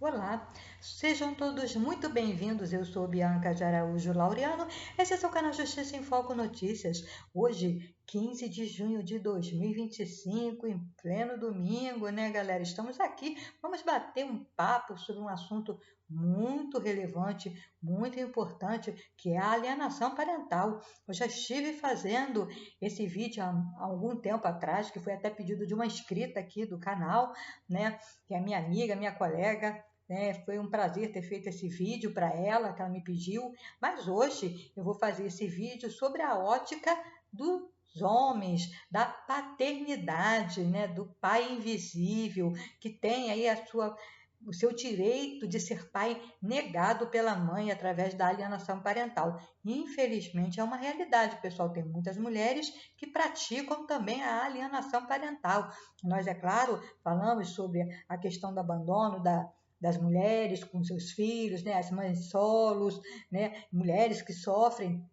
Olá, sejam todos muito bem-vindos. Eu sou Bianca de Araújo Laureano. Esse é seu canal Justiça em Foco Notícias. Hoje, 15 de junho de 2025, em pleno domingo, né, galera? Estamos aqui, vamos bater um papo sobre um assunto muito relevante, muito importante, que é a alienação parental. Eu já estive fazendo esse vídeo há algum tempo atrás, que foi até pedido de uma inscrita aqui do canal, né, que é minha amiga, minha colega. Foi um prazer ter feito esse vídeo para ela, que ela me pediu, mas hoje eu vou fazer esse vídeo sobre a ótica dos homens, da paternidade, né, do pai invisível, que tem aí o seu direito de ser pai negado pela mãe através da alienação parental. Infelizmente é uma realidade, pessoal. Tem muitas mulheres que praticam também a alienação parental. Nós, é claro, falamos sobre a questão do abandono das mulheres com seus filhos, né, as mães solos, né, mulheres que sofrem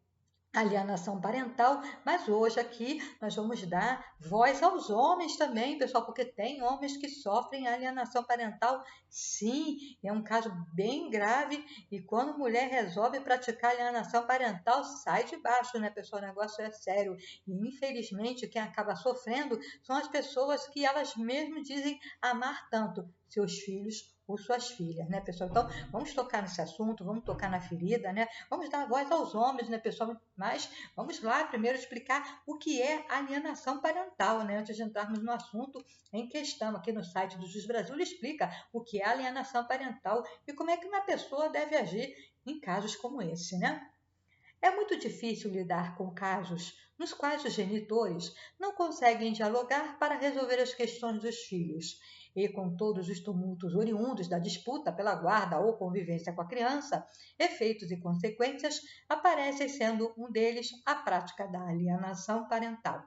alienação parental, mas hoje aqui nós vamos dar voz aos homens também, pessoal, porque tem homens que sofrem alienação parental, sim, é um caso bem grave, e quando mulher resolve praticar alienação parental, sai de baixo, né, pessoal, o negócio é sério, e infelizmente quem acaba sofrendo são as pessoas que elas mesmas dizem amar tanto, seus filhos ou suas filhas, né, pessoal? Então, vamos tocar nesse assunto, vamos tocar na ferida, né? Vamos dar voz aos homens, né, pessoal? Mas vamos lá primeiro explicar o que é alienação parental, né? Antes de entrarmos no assunto em questão, aqui no site do Jus Brasil, ele explica o que é alienação parental e como é que uma pessoa deve agir em casos como esse, né? É muito difícil lidar com casos nos quais os genitores não conseguem dialogar para resolver as questões dos filhos. E com todos os tumultos oriundos da disputa pela guarda ou convivência com a criança, efeitos e consequências aparecem sendo um deles a prática da alienação parental.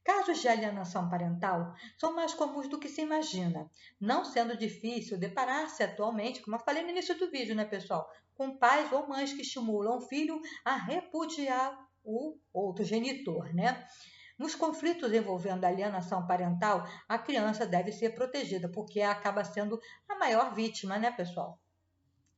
Casos de alienação parental são mais comuns do que se imagina, não sendo difícil deparar-se atualmente, como eu falei no início do vídeo, né, pessoal, com pais ou mães que estimulam o filho a repudiar o outro genitor, né? Nos conflitos envolvendo alienação parental, a criança deve ser protegida, porque acaba sendo a maior vítima, né, pessoal?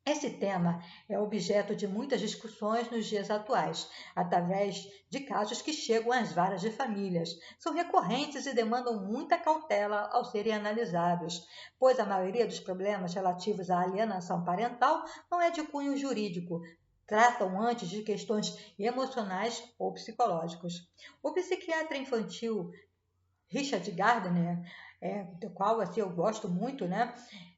Esse tema é objeto de muitas discussões nos dias atuais, através de casos que chegam às varas de famílias. São recorrentes e demandam muita cautela ao serem analisados, pois a maioria dos problemas relativos à alienação parental não é de cunho jurídico, tratam antes de questões emocionais ou psicológicas. O psiquiatra infantil Richard Gardner, do qual assim, eu gosto muito, né?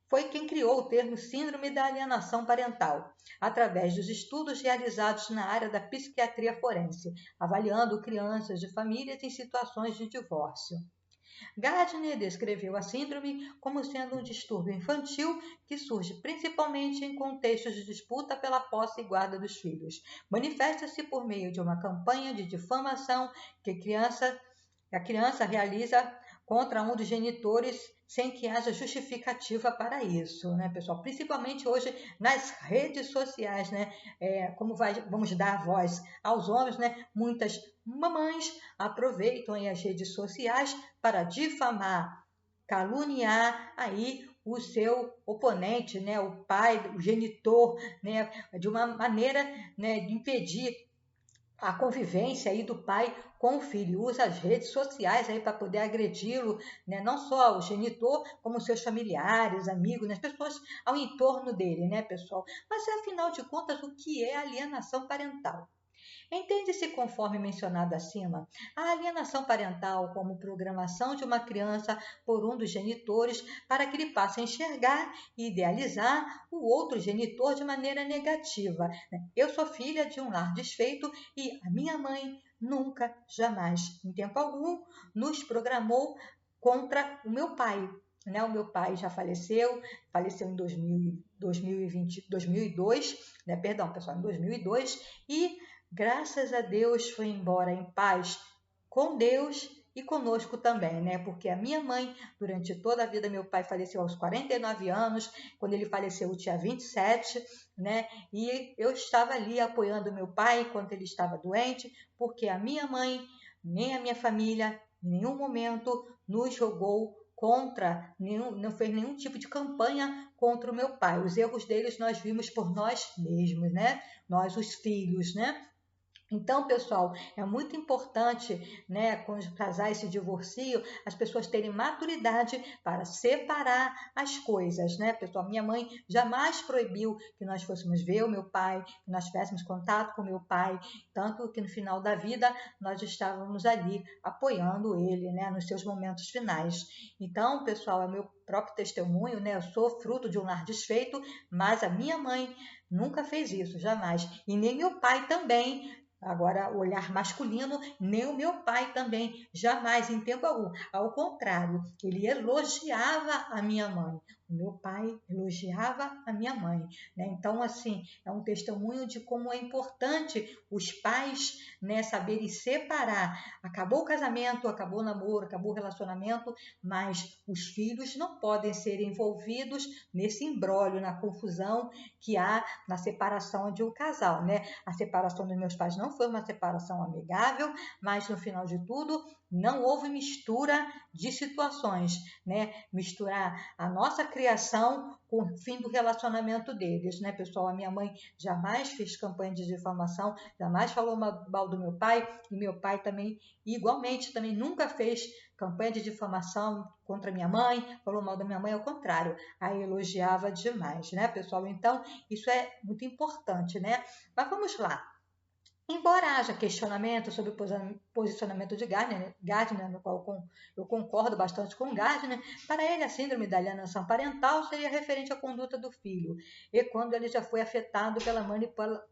Foi quem criou o termo Síndrome da Alienação Parental, através dos estudos realizados na área da psiquiatria forense, avaliando crianças de famílias em situações de divórcio. Gardner descreveu a síndrome como sendo um distúrbio infantil que surge principalmente em contextos de disputa pela posse e guarda dos filhos. Manifesta-se por meio de uma campanha de difamação que a criança realiza contra um dos genitores sem que haja justificativa para isso, né, pessoal? Principalmente hoje nas redes sociais, né? Vamos dar voz aos homens, né? Muitas mamães aproveitam aí as redes sociais para difamar, caluniar aí o seu oponente, né, o pai, o genitor, né, de uma maneira, né, de impedir a convivência aí do pai com o filho, usa as redes sociais aí para poder agredi-lo, né? Não só o genitor, como seus familiares, amigos, né? As pessoas ao entorno dele, né, pessoal? Mas afinal de contas, o que é alienação parental? Entende-se, conforme mencionado acima, a alienação parental como programação de uma criança por um dos genitores para que ele passe a enxergar e idealizar o outro genitor de maneira negativa. Eu sou filha de um lar desfeito e a minha mãe nunca, jamais, em tempo algum, nos programou contra o meu pai. Né? O meu pai já faleceu em 2002, né? Perdão, pessoal, em 2002, e graças a Deus foi embora em paz com Deus e conosco também, né? Porque a minha mãe, durante toda a vida, meu pai faleceu aos 49 anos, quando ele faleceu eu tinha 27, né? E eu estava ali apoiando meu pai enquanto ele estava doente, porque a minha mãe, nem a minha família, em nenhum momento nos jogou não fez nenhum tipo de campanha contra o meu pai. Os erros deles nós vimos por nós mesmos, né? Nós, os filhos, né? Então, pessoal, é muito importante, né, quando os casais se divorciam, as pessoas terem maturidade para separar as coisas, né, pessoal? Minha mãe jamais proibiu que nós fôssemos ver o meu pai, que nós tivéssemos contato com o meu pai, tanto que no final da vida nós estávamos ali apoiando ele, né, nos seus momentos finais. Então, pessoal, é o meu próprio testemunho, né? Eu sou fruto de um lar desfeito, mas a minha mãe nunca fez isso, jamais. E nem meu pai também. Agora, o olhar masculino, nem o meu pai também, jamais, em tempo algum. Ao contrário, ele elogiava a minha mãe. O meu pai elogiava a minha mãe, né? Então, assim, é um testemunho de como é importante os pais, né, saberem separar. Acabou o casamento, acabou o namoro, acabou o relacionamento, mas os filhos não podem ser envolvidos nesse imbróglio, na confusão que há na separação de um casal, né? A separação dos meus pais não foi uma separação amigável, mas no final de tudo não houve mistura de situações, né? Misturar a nossa criação com o fim do relacionamento deles, né, pessoal? A minha mãe jamais fez campanha de difamação, jamais falou mal do meu pai, e meu pai também, igualmente, também nunca fez campanha de difamação contra minha mãe, falou mal da minha mãe, ao contrário, a elogiava demais, né, pessoal? Então, isso é muito importante, né? Mas vamos lá. Embora haja questionamento sobre o posicionamento de Gardner, no qual eu concordo bastante com Gardner, para ele a síndrome da alienação parental seria referente à conduta do filho, e quando ele já foi afetado pela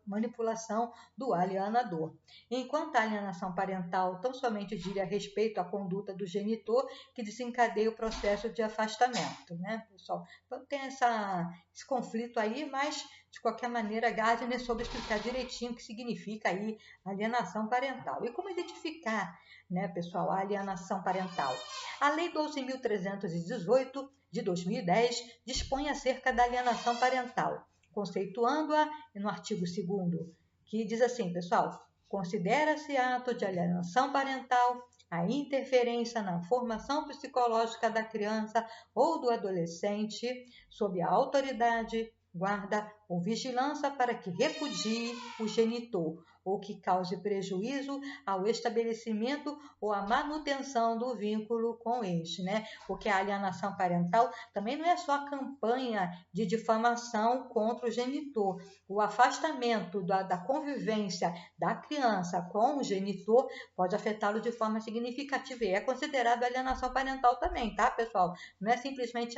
manipulação do alienador. Enquanto a alienação parental tão somente diria respeito à conduta do genitor que desencadeia o processo de afastamento, né, pessoal? Então tem esse conflito aí, mas de qualquer maneira, Gardner soube explicar direitinho o que significa aí alienação parental. E como identificar, né, pessoal, a alienação parental? A Lei 12.318 de 2010 dispõe acerca da alienação parental, conceituando-a no artigo 2º, que diz assim, pessoal: considera-se ato de alienação parental a interferência na formação psicológica da criança ou do adolescente sob a autoridade, guarda ou vigilância para que repudie o genitor ou que cause prejuízo ao estabelecimento ou à manutenção do vínculo com este, né? Porque a alienação parental também não é só a campanha de difamação contra o genitor. O afastamento da convivência da criança com o genitor pode afetá-lo de forma significativa e é considerado alienação parental também, tá, pessoal? Não é simplesmente,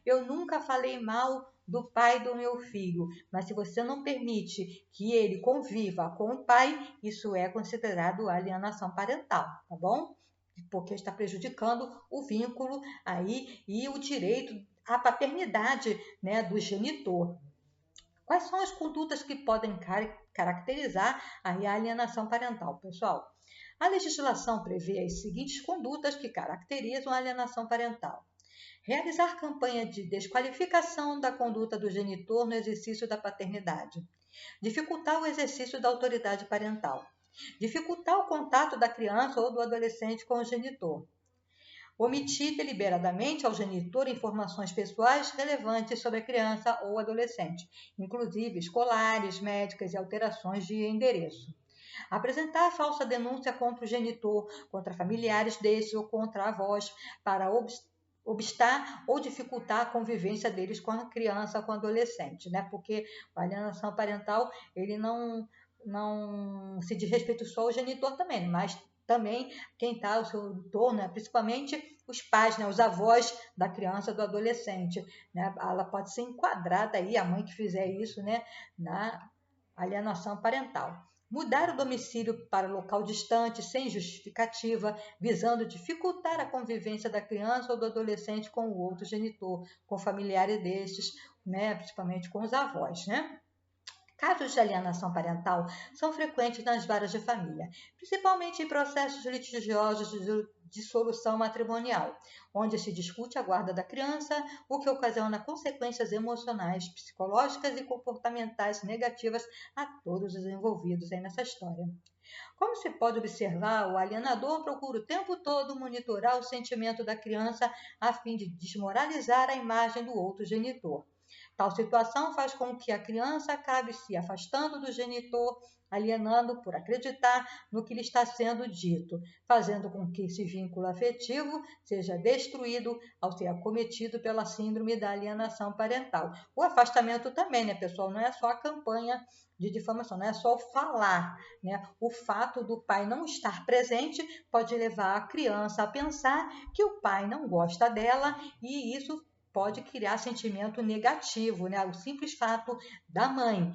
eu nunca falei mal do pai do meu filho, mas se você não permite que ele conviva com o pai, isso é considerado alienação parental, tá bom? Porque está prejudicando o vínculo aí e o direito à paternidade, né, do genitor. Quais são as condutas que podem caracterizar a alienação parental, pessoal? A legislação prevê as seguintes condutas que caracterizam a alienação parental: realizar campanha de desqualificação da conduta do genitor no exercício da paternidade. Dificultar o exercício da autoridade parental. Dificultar o contato da criança ou do adolescente com o genitor. Omitir deliberadamente ao genitor informações pessoais relevantes sobre a criança ou adolescente, inclusive escolares, médicas e alterações de endereço. Apresentar falsa denúncia contra o genitor, contra familiares desse ou contra avós, para obstar ou dificultar a convivência deles com a criança ou com o adolescente, né? Porque a alienação parental, ele não se diz respeito só ao genitor também, mas também quem está ao seu entorno, né? Principalmente os pais, né? Os avós da criança, do adolescente, né? Ela pode ser enquadrada aí, a mãe que fizer isso, né? Na alienação parental. Mudar o domicílio para local distante, sem justificativa, visando dificultar a convivência da criança ou do adolescente com o outro genitor, com familiares destes, né? Principalmente com os avós, né? Casos de alienação parental são frequentes nas varas de família, principalmente em processos litigiosos de dissolução matrimonial, onde se discute a guarda da criança, o que ocasiona consequências emocionais, psicológicas e comportamentais negativas a todos os envolvidos aí nessa história. Como se pode observar, o alienador procura o tempo todo monitorar o sentimento da criança a fim de desmoralizar a imagem do outro genitor. Tal situação faz com que a criança acabe se afastando do genitor, alienando por acreditar no que lhe está sendo dito, fazendo com que esse vínculo afetivo seja destruído ao ser acometido pela síndrome da alienação parental. O afastamento também, né, pessoal? Não é só a campanha de difamação, não é só o falar, né? O fato do pai não estar presente pode levar a criança a pensar que o pai não gosta dela e isso pode criar sentimento negativo, né? O simples fato da mãe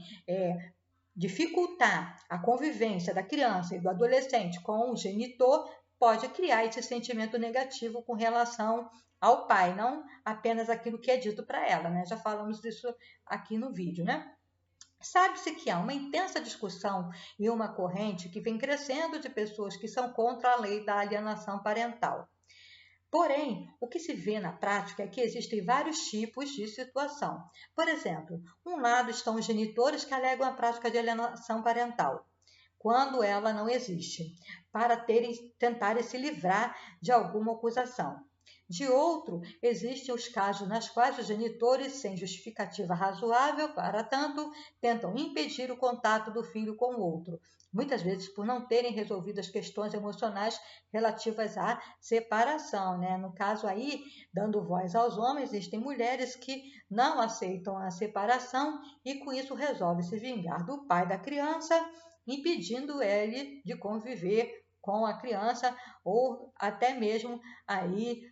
dificultar a convivência da criança e do adolescente com o genitor pode criar esse sentimento negativo com relação ao pai, não apenas aquilo que é dito para ela, né? Já falamos disso aqui no vídeo, né? Sabe-se que há uma intensa discussão e uma corrente que vem crescendo de pessoas que são contra a lei da alienação parental. Porém, o que se vê na prática é que existem vários tipos de situação. Por exemplo, um lado estão os genitores que alegam a prática de alienação parental, quando ela não existe, para tentarem se livrar de alguma acusação. De outro, existem os casos nas quais os genitores, sem justificativa razoável, para tanto, tentam impedir o contato do filho com o outro, muitas vezes por não terem resolvido as questões emocionais relativas à separação, né? No caso aí, dando voz aos homens, existem mulheres que não aceitam a separação e com isso resolvem se vingar do pai da criança, impedindo ele de conviver com a criança ou até mesmo aí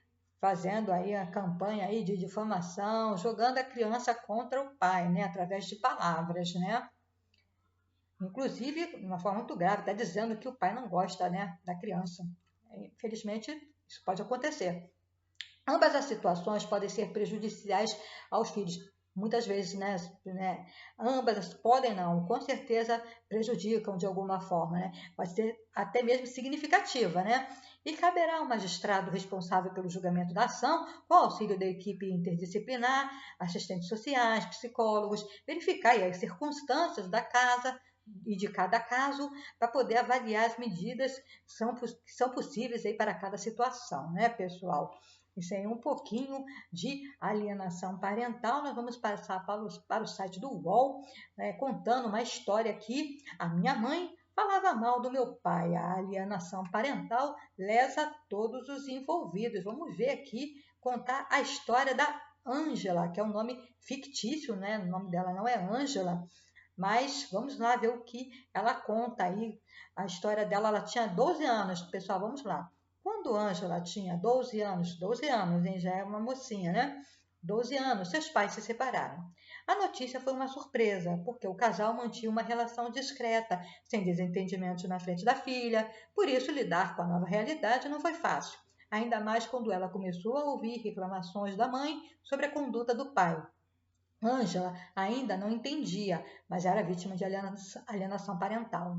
fazendo aí a campanha aí de difamação, jogando a criança contra o pai, né, através de palavras, né? Inclusive, de uma forma muito grave, está dizendo que o pai não gosta, né, da criança. Infelizmente, isso pode acontecer. Ambas as situações podem ser prejudiciais aos filhos. Muitas vezes, né, ambas podem não, com certeza prejudicam de alguma forma, né? Pode ser até mesmo significativa, né? E caberá ao magistrado responsável pelo julgamento da ação, com o auxílio da equipe interdisciplinar, assistentes sociais, psicólogos, verificar aí as circunstâncias da casa e de cada caso para poder avaliar as medidas que são possíveis aí para cada situação, né, pessoal? Isso aí é um pouquinho de alienação parental. Nós vamos passar para o site do UOL, né, contando uma história aqui. A minha mãe falava mal do meu pai. A alienação parental lesa todos os envolvidos. Vamos ver aqui, contar a história da Ângela, que é um nome fictício, né? O nome dela não é Ângela, mas vamos lá ver o que ela conta aí. A história dela, ela tinha 12 anos. Pessoal, vamos lá. Quando Ângela tinha 12 anos, hein, já é uma mocinha, né? 12 anos, seus pais se separaram. A notícia foi uma surpresa, porque o casal mantinha uma relação discreta, sem desentendimentos na frente da filha, por isso lidar com a nova realidade não foi fácil, ainda mais quando ela começou a ouvir reclamações da mãe sobre a conduta do pai. Ângela ainda não entendia, mas era vítima de alienação parental.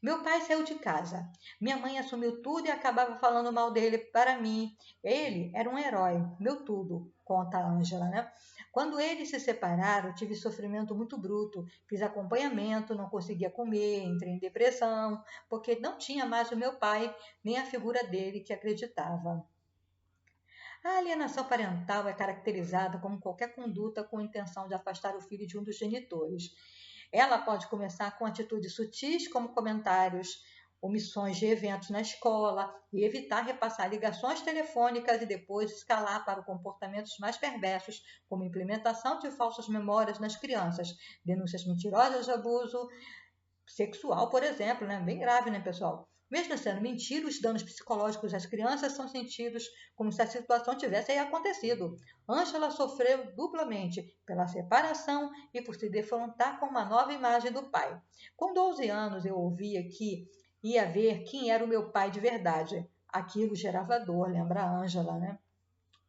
Meu pai saiu de casa. Minha mãe assumiu tudo e acabava falando mal dele para mim. Ele era um herói, meu tudo, conta a Ângela, né? Quando eles se separaram, tive sofrimento muito bruto. Fiz acompanhamento, não conseguia comer, entrei em depressão, porque não tinha mais o meu pai, nem a figura dele que acreditava. A alienação parental é caracterizada como qualquer conduta com intenção de afastar o filho de um dos genitores. Ela pode começar com atitudes sutis, como comentários, omissões de eventos na escola, e evitar repassar ligações telefônicas e depois escalar para comportamentos mais perversos, como implementação de falsas memórias nas crianças, denúncias mentirosas de abuso sexual, por exemplo, né? Bem grave, né, pessoal? Mesmo sendo mentira, os danos psicológicos às crianças são sentidos como se a situação tivesse aí acontecido. Ângela sofreu duplamente pela separação e por se defrontar com uma nova imagem do pai. Com 12 anos, eu ouvia que ia ver quem era o meu pai de verdade. Aquilo gerava dor, lembra a Ângela, né?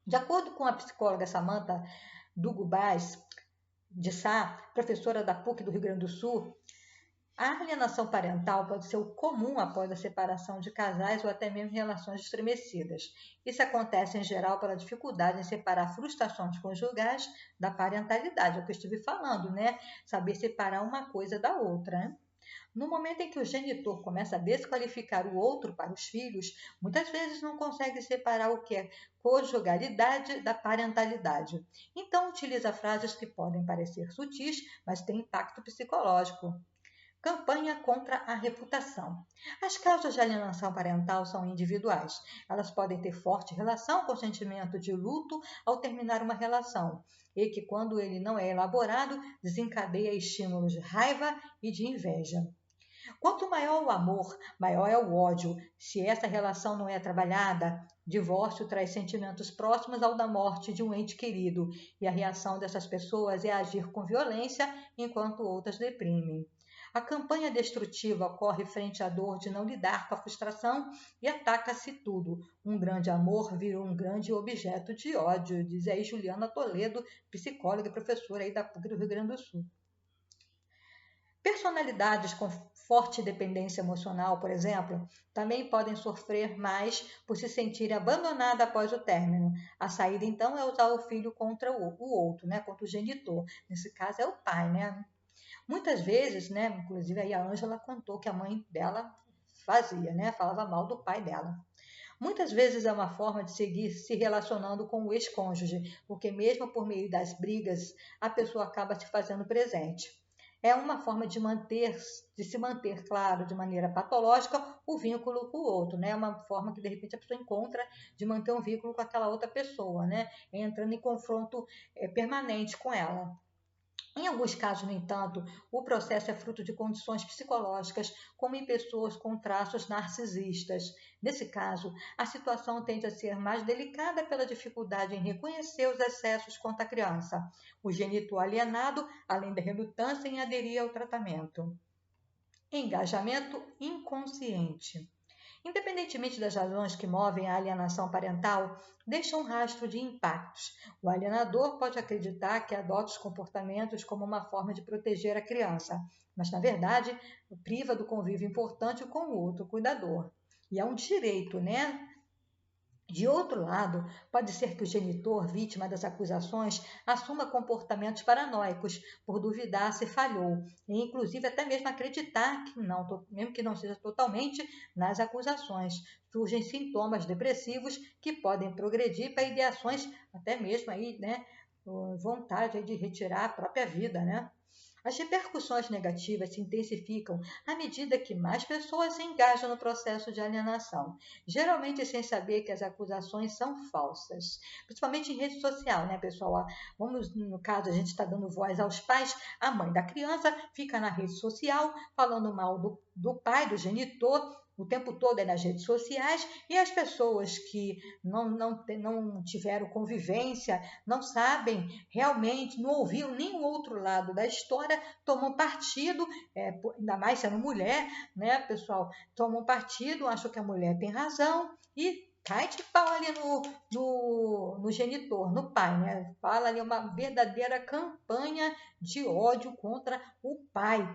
De acordo com a psicóloga Samantha Dugubás de Sá, professora da PUC do Rio Grande do Sul, a alienação parental pode ser o comum após a separação de casais ou até mesmo relações estremecidas. Isso acontece em geral pela dificuldade em separar frustrações conjugais da parentalidade, é o que eu estive falando, né? Saber separar uma coisa da outra, né? No momento em que o genitor começa a desqualificar o outro para os filhos, muitas vezes não consegue separar o que é conjugalidade da parentalidade. Então, utiliza frases que podem parecer sutis, mas têm impacto psicológico. Campanha contra a reputação. As causas de alienação parental são individuais. Elas podem ter forte relação com o sentimento de luto ao terminar uma relação, e que, quando ele não é elaborado, desencadeia estímulos de raiva e de inveja. Quanto maior o amor, maior é o ódio. Se essa relação não é trabalhada, divórcio traz sentimentos próximos ao da morte de um ente querido, e a reação dessas pessoas é agir com violência, enquanto outras deprimem. A campanha destrutiva ocorre frente à dor de não lidar com a frustração e ataca-se tudo. Um grande amor vira um grande objeto de ódio, diz aí Juliana Toledo, psicóloga e professora aí da PUC do Rio Grande do Sul. Personalidades com forte dependência emocional, por exemplo, também podem sofrer mais por se sentirem abandonadas após o término. A saída, então, é usar o filho contra o outro, né? Contra o genitor. Nesse caso, é o pai, né? Muitas vezes, né? Inclusive, aí a Ângela contou que a mãe dela fazia, né? Falava mal do pai dela. Muitas vezes é uma forma de seguir se relacionando com o ex-cônjuge, porque mesmo por meio das brigas, a pessoa acaba se fazendo presente. É uma forma de se manter, claro, de maneira patológica, o vínculo com o outro, né? É uma forma que, de repente, a pessoa encontra de manter um vínculo com aquela outra pessoa, né? Entrando em confronto permanente com ela. Em alguns casos, no entanto, o processo é fruto de condições psicológicas, como em pessoas com traços narcisistas. Nesse caso, a situação tende a ser mais delicada pela dificuldade em reconhecer os excessos contra a criança. O genitor alienado, além da relutância em aderir ao tratamento. Engajamento inconsciente. Independentemente das razões que movem a alienação parental, deixa um rastro de impactos. O alienador pode acreditar que adota os comportamentos como uma forma de proteger a criança, mas, na verdade, priva do convívio importante com o outro cuidador. E é um direito, né? De outro lado, pode ser que o genitor, vítima das acusações, assuma comportamentos paranoicos por duvidar se falhou, e inclusive até mesmo acreditar que não, mesmo que não seja totalmente, nas acusações. Surgem sintomas depressivos que podem progredir para ideações, até mesmo aí, né, vontade de retirar a própria vida, né? As repercussões negativas se intensificam à medida que mais pessoas se engajam no processo de alienação, geralmente sem saber que as acusações são falsas, principalmente em rede social, né, pessoal? Vamos, no caso, a gente está dando voz aos pais, a mãe da criança fica na rede social falando mal do pai, do genitor, o tempo todo é nas redes sociais, e as pessoas que não tiveram convivência, não sabem realmente, não ouviram nenhum outro lado da história, tomam partido, ainda mais sendo mulher, né, pessoal? Tomam partido, acham que a mulher tem razão e cai de pau ali no genitor, no pai, né? Fala ali uma verdadeira campanha de ódio contra o pai,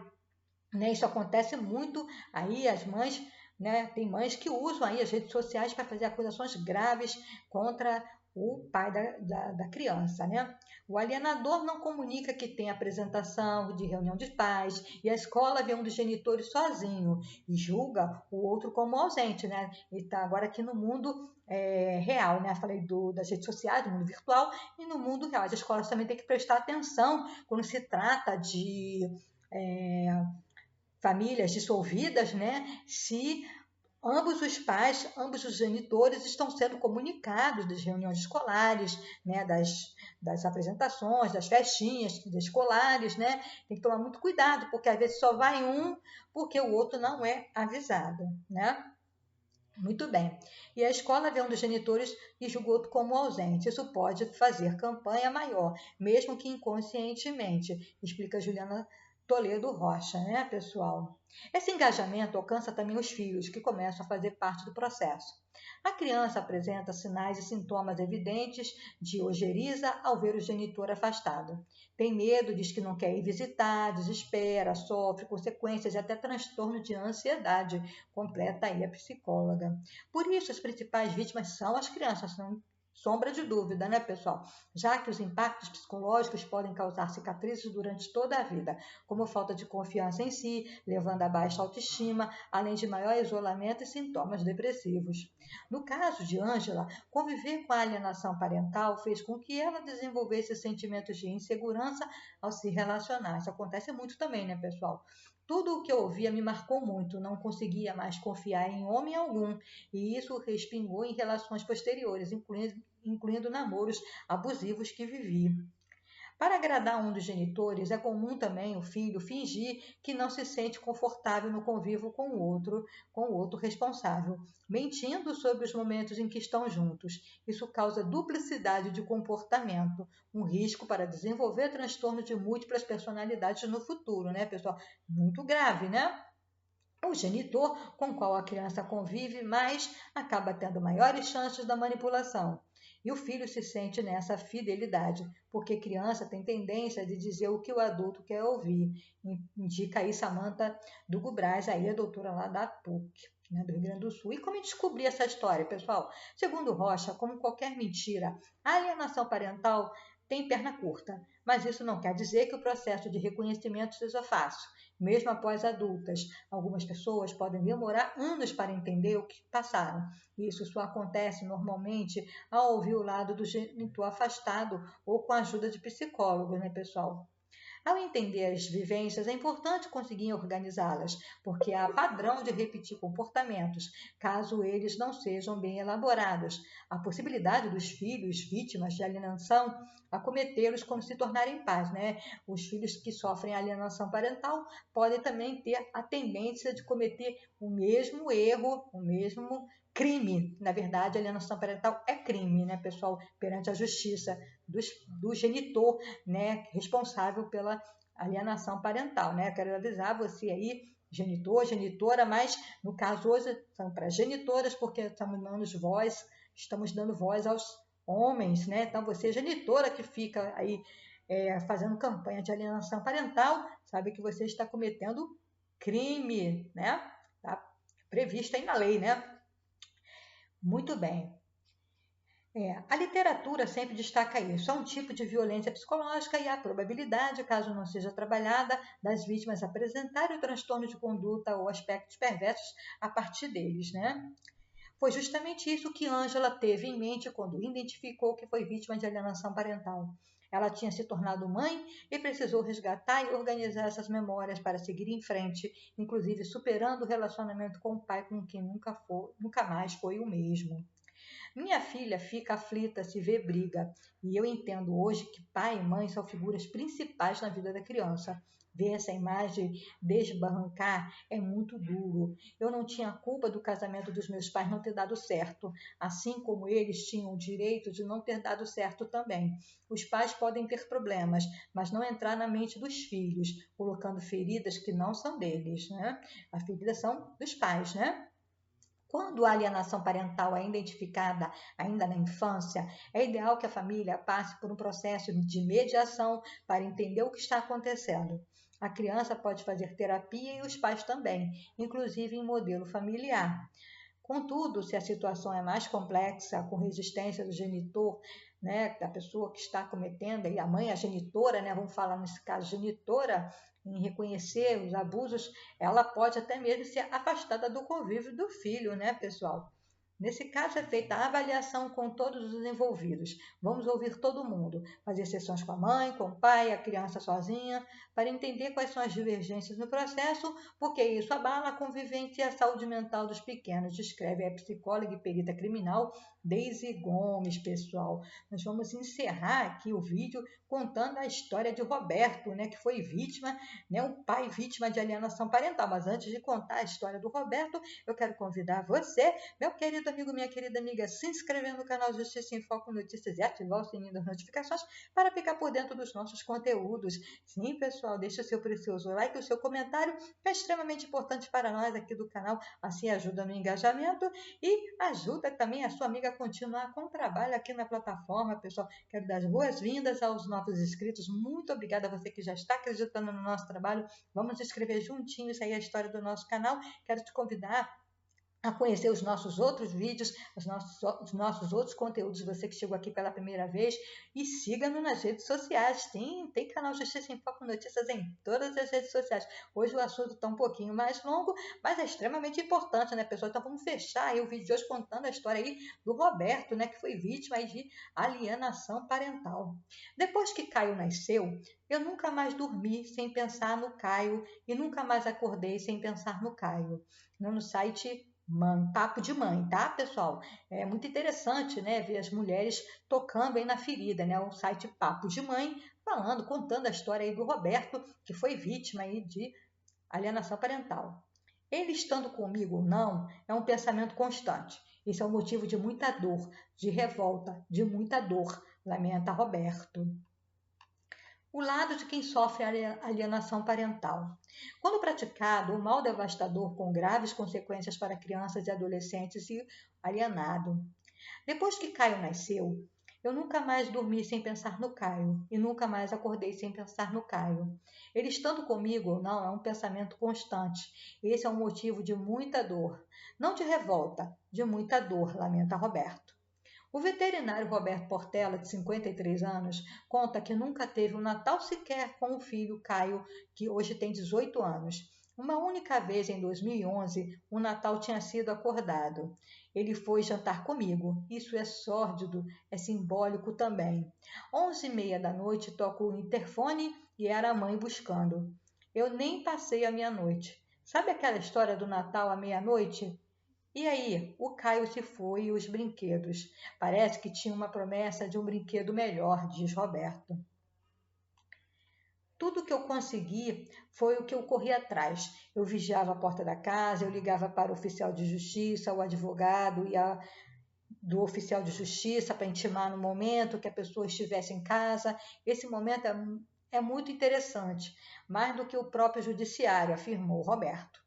né? Isso acontece muito aí, as mães, né? Tem mães que usam aí as redes sociais para fazer acusações graves contra o pai da criança, né? O alienador não comunica que tem apresentação de reunião de pais e a escola vê um dos genitores sozinho e julga o outro como ausente, né? Ele está agora aqui no mundo real, né? Falei das redes sociais, do mundo virtual e no mundo real. As escolas também têm que prestar atenção quando se trata de famílias dissolvidas, né? Se ambos os pais, ambos os genitores estão sendo comunicados das reuniões escolares, né? Das apresentações, das festinhas escolares, né? Tem que tomar muito cuidado, porque às vezes só vai um porque o outro não é avisado, né? Muito bem. E a escola vê um dos genitores e julga o outro como ausente. Isso pode fazer campanha maior, mesmo que inconscientemente, explica Juliana Toledo Rocha, né, pessoal? Esse engajamento alcança também os filhos, que começam a fazer parte do processo. A criança apresenta sinais e sintomas evidentes de ojeriza ao ver o genitor afastado. Tem medo, diz que não quer ir visitar, desespera, sofre consequências e até transtorno de ansiedade, completa aí a psicóloga. Por isso, as principais vítimas são as crianças, sombra de dúvida, né, pessoal? Já que os impactos psicológicos podem causar cicatrizes durante toda a vida, como falta de confiança em si, levando a baixa autoestima, além de maior isolamento e sintomas depressivos. No caso de Ângela, conviver com a alienação parental fez com que ela desenvolvesse sentimentos de insegurança ao se relacionar. Isso acontece muito também, né, pessoal? Tudo o que eu ouvia me marcou muito, não conseguia mais confiar em homem algum, e isso respingou em relações posteriores, incluindo namoros abusivos que vivi. Para agradar um dos genitores, é comum também o filho fingir que não se sente confortável no convívio com o outro responsável, mentindo sobre os momentos em que estão juntos. Isso causa duplicidade de comportamento, um risco para desenvolver transtorno de múltiplas personalidades no futuro, né, pessoal? Muito grave, né? O genitor com o qual a criança convive mais acaba tendo maiores chances da manipulação. E o filho se sente nessa fidelidade, porque criança tem tendência de dizer o que o adulto quer ouvir. Indica aí Samantha Dugo Braz, aí a doutora lá da PUC, né, do Rio Grande do Sul. E como descobrir essa história, pessoal? Segundo Rocha, como qualquer mentira, a alienação parental tem perna curta, mas isso não quer dizer que o processo de reconhecimento seja fácil. Mesmo após adultas, algumas pessoas podem demorar anos para entender o que passaram. Isso só acontece normalmente ao ouvir o lado do genitor afastado ou com a ajuda de psicólogos, né, pessoal? Ao entender as vivências, é importante conseguir organizá-las, porque há padrão de repetir comportamentos, caso eles não sejam bem elaborados. A possibilidade dos filhos vítimas de alienação acometê-los quando se tornarem pais, né? Os filhos que sofrem alienação parental podem também ter a tendência de cometer o mesmo erro, o mesmo crime. Na verdade, a alienação parental é crime, né, pessoal, perante a justiça do genitor, né, responsável pela alienação parental, né? Quero avisar você aí, genitor, genitora, mas no caso hoje são para genitoras, porque estamos dando voz aos homens, né? Então você, genitora que fica aí fazendo campanha de alienação parental, sabe que você está cometendo crime, né? Tá previsto aí na lei, né? Muito bem. A literatura sempre destaca isso. É um tipo de violência psicológica e a probabilidade, caso não seja trabalhada, das vítimas apresentarem o transtorno de conduta ou aspectos perversos a partir deles, né? Foi justamente isso que Ângela teve em mente quando identificou que foi vítima de alienação parental. Ela tinha se tornado mãe e precisou resgatar e organizar essas memórias para seguir em frente, inclusive superando o relacionamento com o pai com quem nunca mais foi o mesmo. Minha filha fica aflita se vê briga, e eu entendo hoje que pai e mãe são figuras principais na vida da criança. Ver essa imagem desbarrancar é muito duro. Eu não tinha culpa do casamento dos meus pais não ter dado certo, assim como eles tinham o direito de não ter dado certo também. Os pais podem ter problemas, mas não entrar na mente dos filhos, colocando feridas que não são deles, né? As feridas são dos pais, né? Quando a alienação parental é identificada ainda na infância, é ideal que a família passe por um processo de mediação para entender o que está acontecendo. A criança pode fazer terapia e os pais também, inclusive em modelo familiar. Contudo, se a situação é mais complexa, com resistência do genitor, né, da pessoa que está cometendo, e a mãe, a genitora, né, vamos falar nesse caso, genitora, em reconhecer os abusos, ela pode até mesmo ser afastada do convívio do filho, né, pessoal? Nesse caso, é feita a avaliação com todos os envolvidos. Vamos ouvir todo mundo, fazer sessões com a mãe, com o pai, a criança sozinha, para entender quais são as divergências no processo, porque isso abala a convivência e a saúde mental dos pequenos, descreve a psicóloga e perita criminal Deise Gomes, pessoal. Nós vamos encerrar aqui o vídeo contando a história de Roberto, né, que foi vítima, né, um pai vítima de alienação parental. Mas antes de contar a história do Roberto, eu quero convidar você, meu querido amigo, minha querida amiga, se inscrever no canal Justiça em Foco Notícias e ativar o sininho das notificações para ficar por dentro dos nossos conteúdos. Sim, pessoal, deixe o seu precioso like, o seu comentário, que é extremamente importante para nós aqui do canal, assim ajuda no engajamento e ajuda também a sua amiga a continuar com o trabalho aqui na plataforma, pessoal. Quero dar as boas-vindas aos novos inscritos, muito obrigada a você que já está acreditando no nosso trabalho. Vamos escrever juntinhos aí a história do nosso canal. Quero te convidar a conhecer os nossos outros vídeos, os nossos outros conteúdos, você que chegou aqui pela primeira vez, e siga-nos nas redes sociais. Tem canal Justiça em Foco Notícias em todas as redes sociais. Hoje o assunto está um pouquinho mais longo, mas é extremamente importante, né, pessoal? Então vamos fechar aí o vídeo de hoje contando a história aí do Roberto, né, que foi vítima aí de alienação parental. Depois que Caio nasceu, eu nunca mais dormi sem pensar no Caio e nunca mais acordei sem pensar no Caio. No site Papo de Mãe, tá, pessoal? É muito interessante, né, ver as mulheres tocando aí na ferida, né? O site Papo de Mãe falando, contando a história aí do Roberto, que foi vítima aí de alienação parental. Ele estando comigo ou não é um pensamento constante. Isso é um motivo de muita dor, de revolta, de muita dor, lamenta Roberto. O lado de quem sofre alienação parental. Quando praticado, o mal devastador com graves consequências para crianças e adolescentes e alienado. Depois que Caio nasceu, eu nunca mais dormi sem pensar no Caio e nunca mais acordei sem pensar no Caio. Ele estando comigo ou não é um pensamento constante. Esse é um motivo de muita dor. Não de revolta, de muita dor, lamenta Roberto. O veterinário Roberto Portela, de 53 anos, conta que nunca teve um Natal sequer com o filho Caio, que hoje tem 18 anos. Uma única vez, em 2011, o Natal tinha sido acordado. Ele foi jantar comigo. Isso é sórdido, é simbólico também. 11h30 da noite, toco o interfone e era a mãe buscando. Eu nem passei a minha noite. Sabe aquela história do Natal à meia-noite? E aí, o Caio se foi e os brinquedos. Parece que tinha uma promessa de um brinquedo melhor, diz Roberto. Tudo que eu consegui foi o que eu corri atrás. Eu vigiava a porta da casa, eu ligava para o oficial de justiça, o advogado do oficial de justiça para intimar no momento que a pessoa estivesse em casa. Esse momento é muito interessante, mais do que o próprio judiciário, afirmou Roberto.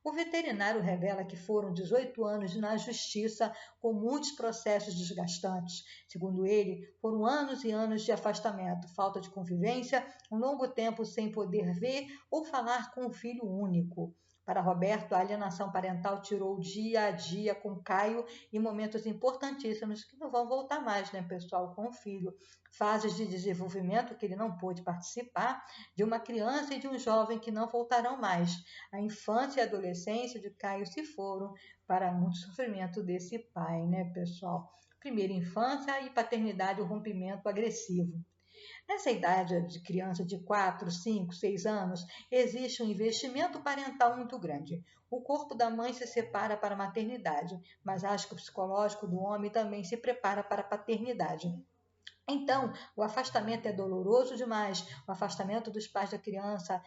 O veterinário revela que foram 18 anos na justiça com muitos processos desgastantes. Segundo ele, foram anos e anos de afastamento, falta de convivência, um longo tempo sem poder ver ou falar com o filho único. Para Roberto, a alienação parental tirou o dia a dia com Caio em momentos importantíssimos que não vão voltar mais, né, pessoal, com o filho. Fases de desenvolvimento que ele não pôde participar, de uma criança e de um jovem que não voltarão mais. A infância e a adolescência de Caio se foram para muito sofrimento desse pai, né, pessoal? Primeira infância e paternidade, o rompimento agressivo. Nessa idade de criança de 4, 5, 6 anos, existe um investimento parental muito grande. O corpo da mãe se separa para a maternidade, mas acho que o psicológico do homem também se prepara para a paternidade. Então, o afastamento é doloroso demais. O afastamento dos pais da criança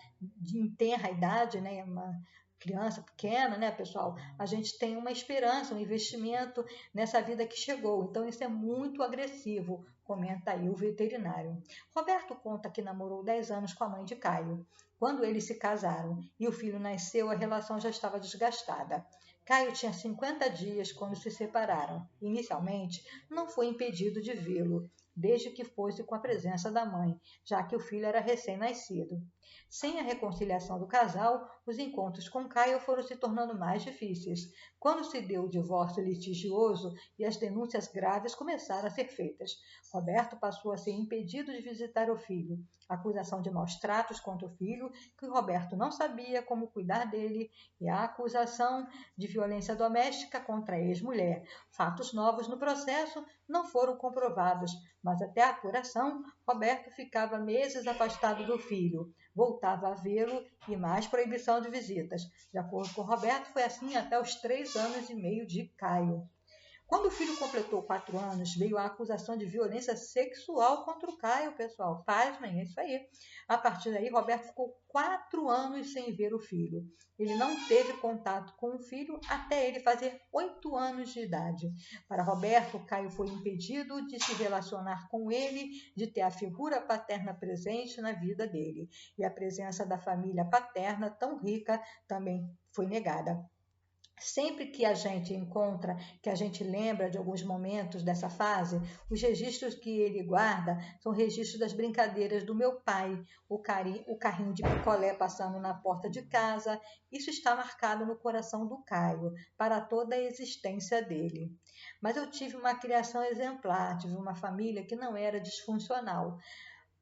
em tenra idade, né? Uma criança pequena, né, pessoal? A gente tem uma esperança, um investimento nessa vida que chegou. Então, isso é muito agressivo, comenta aí o veterinário. Roberto conta que namorou 10 anos com a mãe de Caio. Quando eles se casaram e o filho nasceu, a relação já estava desgastada. Caio tinha 50 dias quando se separaram. Inicialmente, não foi impedido de vê-lo, desde que fosse com a presença da mãe, já que o filho era recém-nascido. Sem a reconciliação do casal, os encontros com Caio foram se tornando mais difíceis. Quando se deu o divórcio litigioso e as denúncias graves começaram a ser feitas, Roberto passou a ser impedido de visitar o filho. A acusação de maus tratos contra o filho, que Roberto não sabia como cuidar dele, e a acusação de violência doméstica contra a ex-mulher. Fatos novos no processo não foram comprovados, mas até a apuração, Roberto ficava meses afastado do filho, voltava a vê-lo e mais proibição de visitas. De acordo com Roberto, foi assim até os 3 anos e meio de Caio. Quando o filho completou 4 anos, veio a acusação de violência sexual contra o Caio, pessoal. Pasmem, é isso aí. A partir daí, Roberto ficou 4 anos sem ver o filho. Ele não teve contato com o filho até ele fazer 8 anos de idade. Para Roberto, Caio foi impedido de se relacionar com ele, de ter a figura paterna presente na vida dele. E a presença da família paterna, tão rica, também foi negada. Sempre que a gente encontra, que a gente lembra de alguns momentos dessa fase, os registros que ele guarda são registros das brincadeiras do meu pai, o carrinho de picolé passando na porta de casa. Isso está marcado no coração do Caio, para toda a existência dele. Mas eu tive uma criação exemplar, tive uma família que não era disfuncional.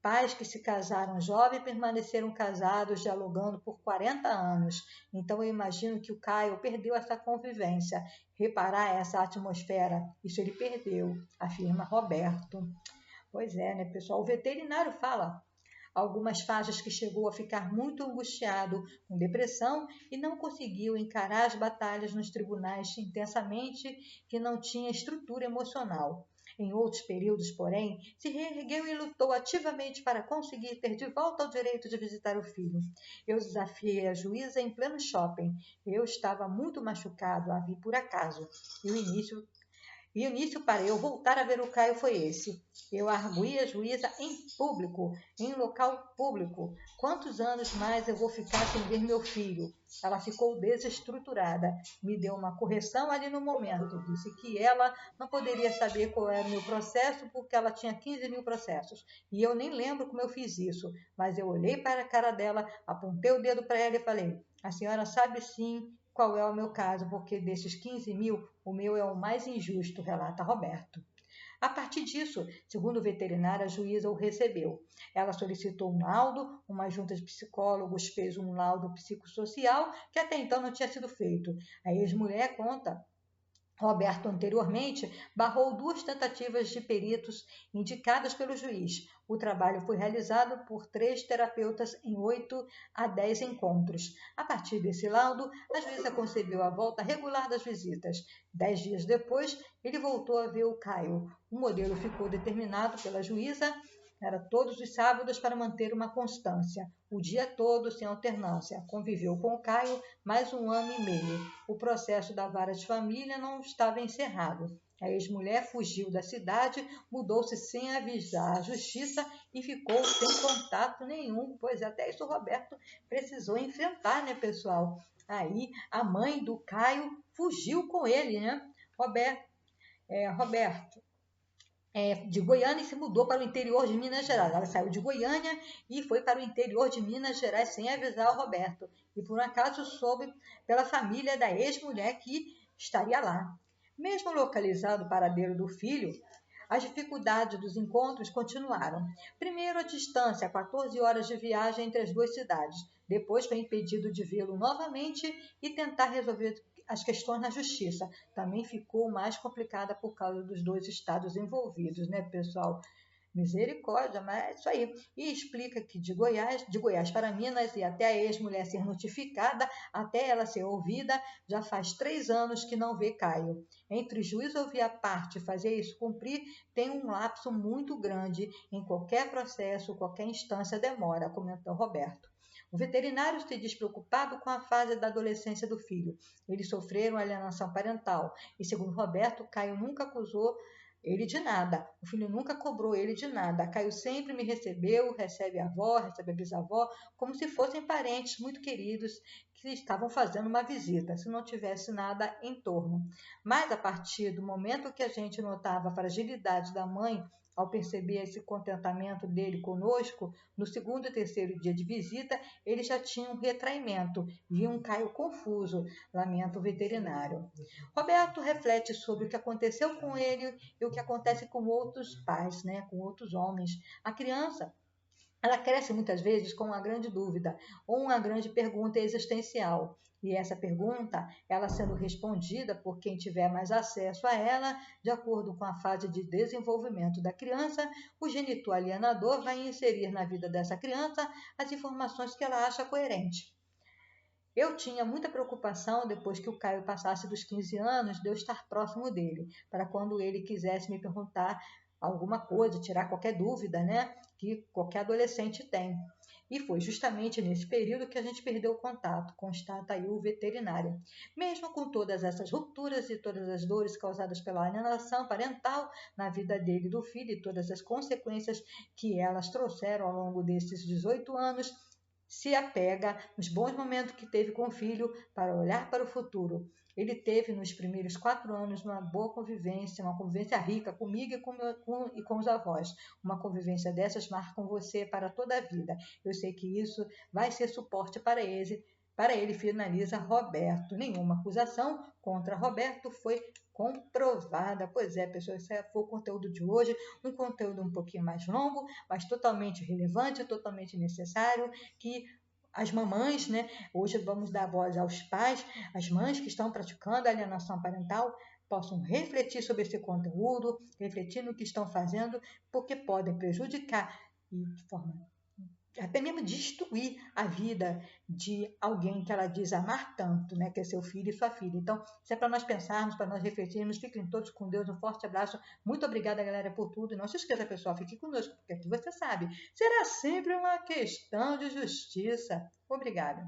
Pais que se casaram jovem permaneceram casados, dialogando por 40 anos. Então eu imagino que o Caio perdeu essa convivência, reparar essa atmosfera. Isso ele perdeu, afirma Roberto. Pois é, né, pessoal? O veterinário fala algumas fases que chegou a ficar muito angustiado, com depressão e não conseguiu encarar as batalhas nos tribunais intensamente, que não tinha estrutura emocional. Em outros períodos, porém, se reergueu e lutou ativamente para conseguir ter de volta o direito de visitar o filho. Eu desafiei a juíza em pleno shopping. Eu estava muito machucado, a vi por acaso. E o início para eu voltar a ver o Caio foi esse. Eu arguí a juíza em público, em local público. Quantos anos mais eu vou ficar sem ver meu filho? Ela ficou desestruturada. Me deu uma correção ali no momento. Disse que ela não poderia saber qual era o meu processo porque ela tinha 15 mil processos. E eu nem lembro como eu fiz isso. Mas eu olhei para a cara dela, apontei o dedo para ela e falei: a senhora sabe sim qual é o meu caso, porque desses 15 mil, o meu é o mais injusto, relata Roberto. A partir disso, segundo o veterinário, a juíza o recebeu. Ela solicitou um laudo, uma junta de psicólogos fez um laudo psicossocial que até então não tinha sido feito. A ex-mulher conta Roberto anteriormente barrou duas tentativas de peritos indicadas pelo juiz. O trabalho foi realizado por 3 terapeutas em 8 a 10 encontros. A partir desse laudo, a juíza concebeu a volta regular das visitas. 10 dias depois, ele voltou a ver o Caio. O modelo ficou determinado pela juíza, era todos os sábados para manter uma constância, o dia todo sem alternância. Conviveu com o Caio mais 1 ano e meio. O processo da vara de família não estava encerrado. A ex-mulher fugiu da cidade, mudou-se sem avisar a justiça e ficou sem contato nenhum, pois até isso o Roberto precisou enfrentar, né, pessoal? Aí a mãe do Caio fugiu com ele, né? Roberto de Goiânia e se mudou para o interior de Minas Gerais. Ela saiu de Goiânia e foi para o interior de Minas Gerais sem avisar o Roberto. E por um acaso soube pela família da ex-mulher que estaria lá. Mesmo localizado o paradeiro do filho, as dificuldades dos encontros continuaram. Primeiro, a distância, 14 horas de viagem entre as duas cidades. Depois foi impedido de vê-lo novamente e tentar resolver as questões na justiça. Também ficou mais complicada por causa dos dois estados envolvidos, né, pessoal? Misericórdia, mas é isso aí. E explica que de Goiás para Minas e até a ex-mulher ser notificada, até ela ser ouvida, já faz 3 anos que não vê Caio. Entre o juiz ouvir a parte e fazer isso cumprir, tem um lapso muito grande. Em qualquer processo, qualquer instância demora, comentou Roberto. O veterinário se diz preocupado com a fase da adolescência do filho. Eles sofreram alienação parental e, segundo Roberto, Caio nunca acusou ele de nada. O filho nunca cobrou ele de nada. Caio sempre me recebeu, recebe a avó, recebe a bisavó, como se fossem parentes muito queridos que estavam fazendo uma visita, se não tivesse nada em torno. Mas a partir do momento que a gente notava a fragilidade da mãe, ao perceber esse contentamento dele conosco, no segundo e terceiro dia de visita, ele já tinha um retraimento, via um Caio confuso, lamenta o veterinário. Roberto reflete sobre o que aconteceu com ele e o que acontece com outros pais, né, com outros homens. A criança, ela cresce muitas vezes com uma grande dúvida ou uma grande pergunta existencial. E essa pergunta, ela sendo respondida por quem tiver mais acesso a ela, de acordo com a fase de desenvolvimento da criança, o genitor alienador vai inserir na vida dessa criança as informações que ela acha coerente. Eu tinha muita preocupação depois que o Caio passasse dos 15 anos de eu estar próximo dele, para quando ele quisesse me perguntar alguma coisa, tirar qualquer dúvida, né, que qualquer adolescente tem. E foi justamente nesse período que a gente perdeu o contato, constata aí o veterinário. Mesmo com todas essas rupturas e todas as dores causadas pela alienação parental na vida dele e do filho e todas as consequências que elas trouxeram ao longo desses 18 anos, se apega nos bons momentos que teve com o filho para olhar para o futuro. Ele teve nos primeiros 4 anos uma boa convivência, uma convivência rica comigo e com os avós. Uma convivência dessas marcam você para toda a vida. Eu sei que isso vai ser suporte para ele. Para ele, finaliza Roberto. Nenhuma acusação contra Roberto foi comprovada. Pois é, pessoal, esse foi o conteúdo de hoje. Um conteúdo um pouquinho mais longo, mas totalmente relevante, totalmente necessário, que as mamães, né? Hoje vamos dar voz aos pais, as mães que estão praticando a alienação parental, possam refletir sobre esse conteúdo, refletir no que estão fazendo, porque podem prejudicar e de forma até mesmo destruir a vida de alguém que ela diz amar tanto, né? Que é seu filho e sua filha. Então, isso é para nós pensarmos, para nós refletirmos. Fiquem todos com Deus. Um forte abraço. Muito obrigada, galera, por tudo. E não se esqueça, pessoal, fique conosco, porque aqui você sabe, será sempre uma questão de justiça. Obrigada.